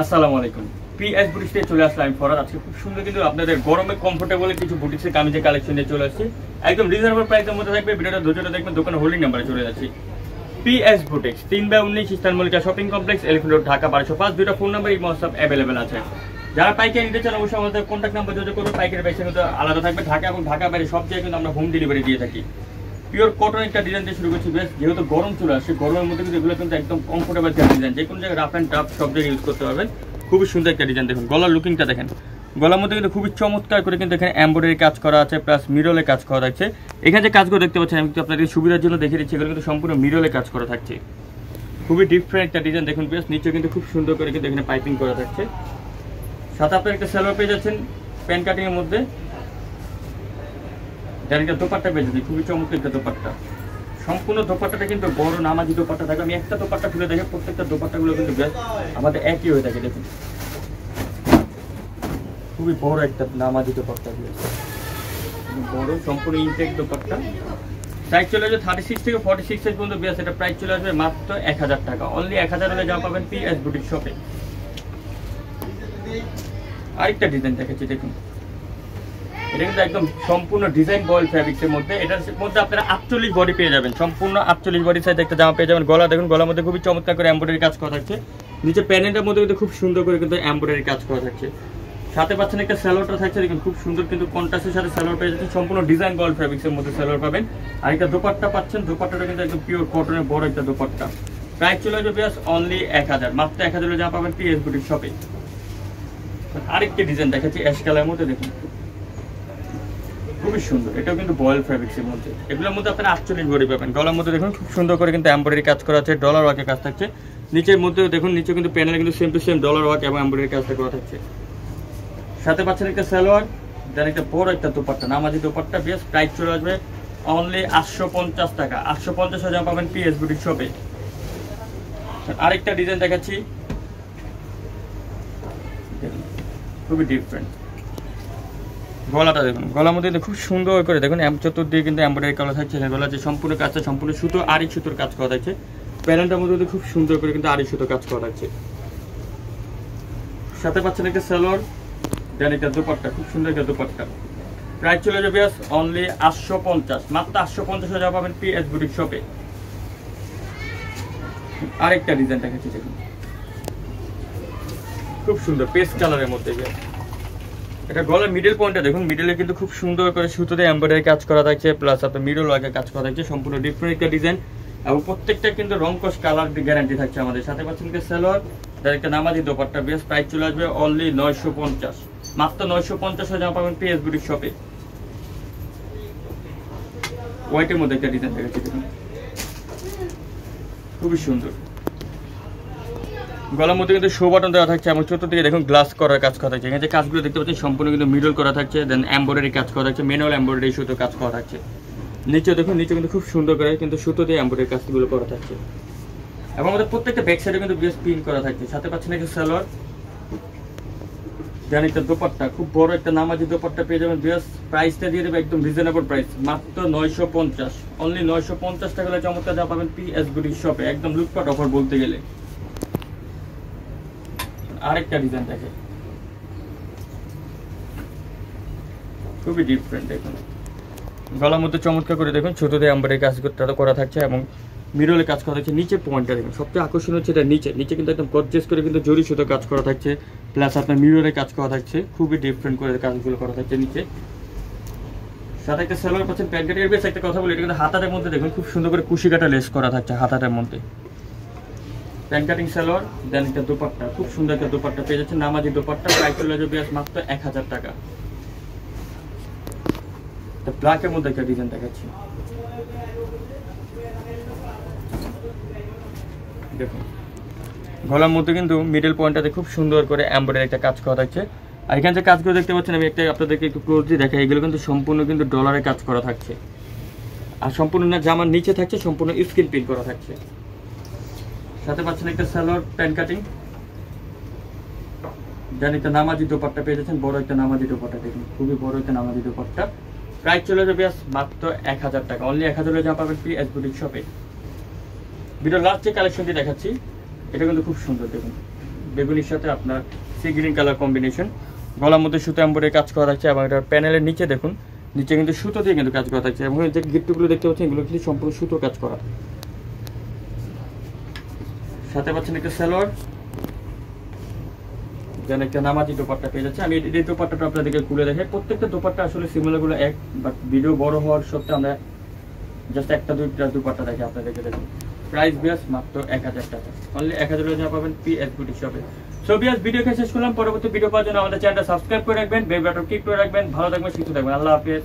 আসসালামু আলাইকুম। পিএস বুটিক্সে চলে আসলাম আমি ফরাদ। আজকে খুব সুন্দর কিন্তু আপনাদের গরমে কমফোর্টেবল কিছু বুটিক্সের কামিজের কালেকশন নিয়ে চলে আসছি। একদম রিজনেবল প্রাইসের মধ্যে থাকবে। ভিডিওটা ধৈর্য দেখবেন। দোকানের হোল্ডিং নাম্বারে চলে যাচ্ছি। PS boutiques 3/19 eastern Mallika shopping complex, elephant road, Dhaka 1205। দুটো ফোন নাম্বার এই হোয়াটসঅ্যাপ অ্যাভেলেবেল আছে। যারা পাইকারি নিতে চান অবশ্যই আমাদের কন্ট্যাক্ট নাম্বার যোগাযোগ করবে। পাইকারি প্রাইস কিন্তু আলাদা থাকবে। ঢাকা এবং ঢাকা বাইরে সব জায়গায় কিন্তু আমরা হোম ডেলিভারি দিয়ে থাকি। পিওর কটন একটা ডিজাইন দিয়ে শুরু করছি। বেশ যেহেতু গরম চলে আসছে, গরমের মধ্যে কিন্তু এগুলো কিন্তু একদম কমফোর্টেবল একটা ডিজাইন, যে কোনো জায়গায় রাফ অ্যান্ড টাফ সব জায়গায় ইউজ করতে পারবেন। খুবই সুন্দর একটা ডিজাইন। দেখুন গলার লুকিংটা দেখেন। গলার মধ্যে কিন্তু খুবই চমৎকার করে কিন্তু এখানে এমব্রয়ডারি কাজ করা আছে, প্লাস মিরলে কাজ করা থাকছে। এখানে যে কাজগুলো দেখতে পাচ্ছেন আমি কিন্তু আপনাদের সুবিধার জন্য দেখিয়ে দিচ্ছি। এগুলো কিন্তু সম্পূর্ণ মিরলে কাজ করা থাকছে। খুবই ডিফারেন্ট একটা ডিজাইন। দেখুন বেশ নিচে কিন্তু খুব সুন্দর করে কিন্তু এখানে পাইপিং করা থাকছে। সাথে আপনার একটা সালোয়ার পেয়ে যাচ্ছেন প্যান্ট কাটিং এর মধ্যে। যার একটা দোপাট্টা পেয়ে যাচ্ছেন, খুবই চমৎকার একটা দোপাট্টা। সম্পূর্ণ দোপাট্টাটা কিন্তু বড় নামাজি দোপাট্টা থাকে। আমি একটা দোপাট্টা খুলে দেখে প্রত্যেকটা দোপাট্টাগুলো কিন্তু বেশ আমাদের একই হয়ে থাকে। দেখুন খুবই বড় একটা নামাজি দোপাট্টা, বড় সম্পূর্ণ ইনটেক দোপাট্টা। সাইজ চলে আসবে 36 থেকে 46 সাইজ পর্যন্ত বেশ। এটা প্রাইস চলে আসবে মাত্র 1000 টাকা। অনলি 1000 হলে যা পাবেন পিএস বুটিক শপে। আরেকটা ডিজাইন দেখাচ্ছি দেখুন। এটা কিন্তু একদম সম্পূর্ণ ডিজাইন বয়েল ফ্যাব্রিক্সের মধ্যে। এটার মধ্যে আপনারা 48 বডি পেয়ে যাবেন। সম্পূর্ণ 48 বডি সাইজ একটা জামা পেয়ে যাবেন। গলা দেখুন, গলার মধ্যে খুবই চমৎকার করে এমব্রয়ডারি কাজ করা থাকছে। নিচে প্যানেলটার মধ্যে কিন্তু খুব সুন্দর করে কিন্তু এমব্রয়ডারি কাজ করা থাকছে। সাথে পাচ্ছেন একটা সালোয়ারটা থাকছে দেখুন, খুব সুন্দর কিন্তু কন্ট্রাস্টের সাথে সালোয়ার পেয়ে যাচ্ছেন। সম্পূর্ণ ডিজাইন বয়েল ফ্যাব্রিক্সের মধ্যে সালোয়ার পাবেন। আর একটা দোপাট্টা পাচ্ছেন। দোপাট্টাটা কিন্তু একদম পিওর কটনের বড় একটা দোপাট্টা। প্রাইস চলে আসবে বেশ অনলি 1000। মাত্র 1000 হলে যা পাবেন পিএস বুটিক শপে। আরেকটা ডিজাইন দেখাচ্ছি অ্যাশ কালারের মধ্যে। দেখুন খুবই সুন্দর। এটাও কিন্তু বয়েল ফ্যাব্রিক্সের মধ্যে। এগুলোর মধ্যে আপনারা 48 বডি পাবেন। গলার মধ্যে দেখুন খুব সুন্দর করে কিন্তু এমব্রয়ডারি কাজ করা আছে, ডলার ওয়ার্কের কাজ থাকছে। নিচের মধ্যেও দেখুন, নিচে কিন্তু প্যানেলে কিন্তু same to same dollar work এবং এমব্রয়ডারি কাজটা করা থাকছে। সাথে পাচ্ছেন একটা সালোয়ার, দেন একটা বড় একটা দোপাট্টা, নামাজি দোপাট্টা। বেশ প্রাইস চলে আসবে অনলি 850 টাকা। 850 হাজার পাবেন পিএস বুটিক শপে। আরেকটা ডিজাইন দেখাচ্ছি, খুবই ডিফারেন্ট। গলাটা দেখুন, গলার মধ্যে খুব সুন্দর করে দেখুন চতুর্দিকে কিন্তু এমব্রয়ডারি করা থাকছে। গলা যে সম্পূর্ণ কাজটা সম্পূর্ণ সুতো আড়ি সুতোর কাজ করা থাকছে। প্যানেলটার মধ্যে খুব সুন্দর করে কিন্তু আড়ি সুতোর কাজ করা থাকছে। সাথে পাচ্ছেন একটা সালোয়ার, দেন একটা দোপাট্টা, খুব সুন্দর একটা দোপাট্টা। প্রাইস চলে যাবে অনলি 850। মাত্র 850 হাজার পাবেন পিএস বুটিক শপে। আরেকটা ডিজাইন দেখাচ্ছি দেখুন, খুব সুন্দর পেস্ট কালারের মধ্যে। এটা গলার মিডল পয়েন্টটা দেখুন, মিডলে কিন্তু খুব সুন্দর করে সুতোতে এমব্রয়ডারি কাজ করা থাকছে, প্লাস আপনার মিডল ওয়ার্কের কাজ করা থাকছে। সম্পূর্ণ ডিফারেন্ট একটা ডিজাইন এবং প্রত্যেকটা কিন্তু রংকশ কালার গ্যারান্টি থাকছে আমাদের। সাথে পাচ্ছেন কি সালোয়ার, যার একটা নামাজি দোপাট্টা। বেশ প্রাইস চলে আসবে অনলি 950। মাত্র 950 হাজার পাবেন পিএস বুটিক শপে। হোয়াইটের মধ্যে একটা ডিজাইন দেখাচ্ছি দেখুন, খুবই সুন্দর। গলার মধ্যে কিন্তু শো বাটন দেওয়া থাকছে এবং চতুর্দিকে দেখুন গ্লাস করার কাজ করা থাকছে। এখানে যে কাজগুলো দেখতে পাচ্ছেন সম্পূর্ণ কিন্তু মিডল করা থাকছে, দেন এমব্রয়ডারি কাজ করা থাকছে, ম্যানুয়াল এমব্রয়ডারি সুতো কাজ করা থাকছে। নিচে দেখুন, নিচে কিন্তু খুব সুন্দর করে কিন্তু সুতো দিয়ে এমব্রয়ডারি কাজগুলো করা থাকছে এবং আমাদের প্রত্যেকটা ব্যাক সাইডে কিন্তু বেশ পিন করা থাকছে। সাথে পাচ্ছেন একটা সালোয়ার, দেন একটা দোপাট্টা, খুব বড় একটা নামাজি দোপাট্টা পেয়ে যাবেন। বেশ প্রাইসটা দিয়ে দেবে একদম রিজনেবল প্রাইস, মাত্র 950। অনলি 950 টাকা হলে চমৎকার যা পাবেন পিএস বুটিক শপে। একদম লুটপাট অফার বলতে গেলে। আরেকটা ডিজাইন দেখে, খুবই ডিফারেন্ট। দেখুন গলার মধ্যে চমৎকার করে দেখুন ছোট দিয়ে এমব্রয়ডারি কাজ করা থাকছে এবং মিরলে কাজ করা থাকছে। নিচে পয়েন্টটা দেখুন, সবচেয়ে আকর্ষণীয় হচ্ছে এটা নিচে। নিচে কিন্তু একদম গর্জিয়াস করে কিন্তু জরি সুতো কাজ করা থাকছে, প্লাস আপনার মিররে কাজ করা থাকছে। খুবই ডিফারেন্ট করে কাজগুলো করা থাকছে নিচে। সাথে একটা সালোয়ার পাচ্ছেন প্যান্ট কাটিং। বেশ একটা কথা বলি, এটা কিন্তু হাতাটার মধ্যে দেখুন খুব সুন্দর করে কুশি কাটা লেস করা থাকছে হাতাটার মধ্যে। প্যান্ট কাটিং সালোয়ার, দেন একটা দোপাট্টা, খুব সুন্দর একটা দোপাট্টা পেয়ে যাচ্ছে, নামাজি দোপাট্টা। প্রাইস চলে যাবে মাত্র 1000 টাকা। ব্ল্যাকের মধ্যে একটা ডিজাইন দেখাচ্ছি দেখুন। গলার মধ্যে কিন্তু মিডল পয়েন্টটাতে খুব সুন্দর করে এমব্রয়ডারি একটা কাজ করা থাকছে। আর এখানে যে কাজগুলো দেখতে পাচ্ছেন আমি একটা আপনাদেরকে একটু ক্লোজলি দেখাই। এগুলো কিন্তু সম্পূর্ণ কিন্তু ডলারে কাজ করা থাকছে। আর সম্পূর্ণ না জামার নিচে থাকছে সম্পূর্ণ স্ক্রিন প্রিন্ট করা থাকছে। সাথে পাচ্ছেন একটা সালোয়ার প্যান্ট কাটিং, দেন একটা নামাজি দোপাট্টা পেয়ে যাচ্ছেন, বড় একটা নামাজি দোপাট্টা। দেখুন খুবই বড় একটা নামাজি দোপাট্টা। প্রাইস চলে যাবে মাত্র 1000 টাকা। অনলি 1000 হলে যা পাবেন পিএস বুটিক শপে। ভিডিও লাস্ট যে কালেকশনটি দেখাচ্ছি এটা কিন্তু খুব সুন্দর। দেখুন বেগুনির সাথে আপনার সি গ্রিন কালার কম্বিনেশন। গলার মধ্যে সুতো এমব্রয়ডারি কাজ করা থাকছে এবং এটার প্যানেলের নিচে দেখুন, নিচে কিন্তু সুতো দিয়ে কিন্তু কাজ করা থাকছে এবং যে গিফটগুলো দেখতে পাচ্ছেন এগুলো কিন্তু সম্পূর্ণ সুতো কাজ করা। সাথে পাচ্ছেন একটা সালোয়ার, যেন একটা নামাজি দোপাট্টা পেয়ে যাচ্ছে। আমি এই দোপাট্টাটা আপনাদেরকে খুলে দেখাই। প্রত্যেকটা দোপাট্টা আসলে সিমিলারগুলো এক, বাট ভিডিও বড় হওয়ার সত্ত্বেও আমরা জাস্ট একটা দুইটা দোপাট্টা দেখে আপনাদেরকে দেখুন। প্রাইস বিয়াস মাত্র 1000 টাকা, অনলি 1000 টাকা পাবেন পিএস বুটি শপে। সো বিয়াস ভিডিওকে শেষ করলাম। পরবর্তী ভিডিও পাওয়ার জন্য আমাদের চ্যানেলটা সাবস্ক্রাইব করে রাখবেন, বেল বাটন ক্লিক করে রাখবেন। ভালো থাকবেন, সুস্থ থাকবেন। আল্লাহ হাফেজ।